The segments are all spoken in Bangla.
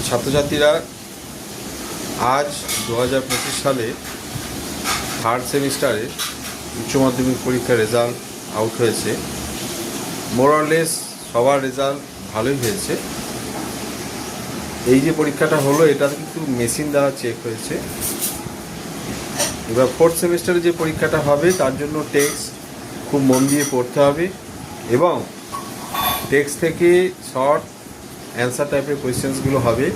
ছাত্রছাত্রীরা আজ 2025 সালে থার্ড সেমিস্টারে উচ্চ মাধ্যমিক পরীক্ষার রেজাল্ট আউট হয়েছে। মোরলেস সবার রেজাল্ট ভালোই হয়েছে। এই যে পরীক্ষাটা হলো এটা কিন্তু মেশিন দ্বারা চেক হয়েছে। এবার ফোর্থ সেমিস্টারে যে পরীক্ষাটা হবে তার জন্য টেক্সট খুব মন দিয়ে পড়তে হবে এবং টেক্সট থেকে শর্ট অ্যান্সার টাইপের কোয়েশ্চেন্সগুলো হবে।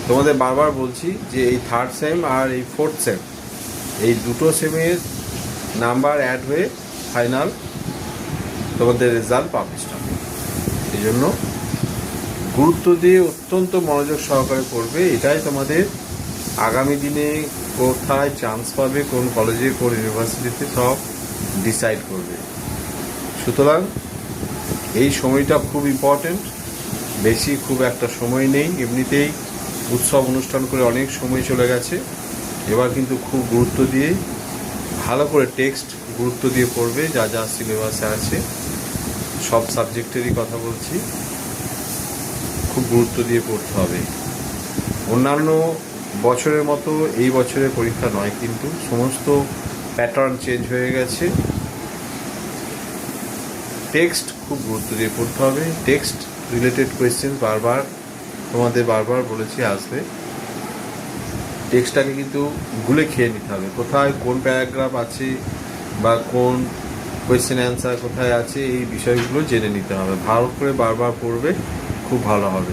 তোমাদের বারবার বলছি যে এই থার্ড সেম আর এই ফোর্থ সেম এই দুটো সেমের নাম্বার অ্যাড হয়ে ফাইনাল তোমাদের রেজাল্ট পাবলিশ হবে। এই জন্য গুরুত্ব দিয়ে অত্যন্ত মনোযোগ সহকারে পড়বে। এটাই তোমাদের আগামী দিনে কোথায় চান্স পাবে, কোন কলেজে কোন ইউনিভার্সিটিতে সব ডিসাইড করবে। সুতরাং এই সময়টা খুব ইম্পর্টেন্ট। বেশি খুব একটা সময় নেই, এমনিতেই উৎসব অনুষ্ঠান করে অনেক সময় চলে গেছে। এবার কিন্তু খুব গুরুত্ব দিয়ে ভালো করে টেক্সট গুরুত্ব দিয়ে পড়বে। যা যা সিলেবাসে আছে সব সাবজেক্টেরই কথা বলছি, খুব গুরুত্ব দিয়ে পড়তে হবে। অন্যান্য বছরের মতো এই বছরের পরীক্ষা নয়, কিন্তু সমস্ত প্যাটার্ন চেঞ্জ হয়ে গেছে। টেক্সট খুব গুরুত্ব দিয়ে পড়তে হবে। টেক্সট রিলেটেড কোয়েশ্চেন তোমাদের বারবার বলেছি আসবে। টেক্সটটাকে কিন্তু গুলে খেয়ে নিতে হবে, কোথায় কোন প্যারাগ্রাফ আছে বা কোন কোয়েশ্চেন অ্যান্সার কোথায় আছে এই বিষয়গুলো জেনে নিতে হবে। ভালো করে বারবার পড়বে, খুব ভালো হবে।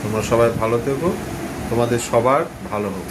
তোমরা সবাই ভালো থেকো, তোমাদের সবার ভালো হোক।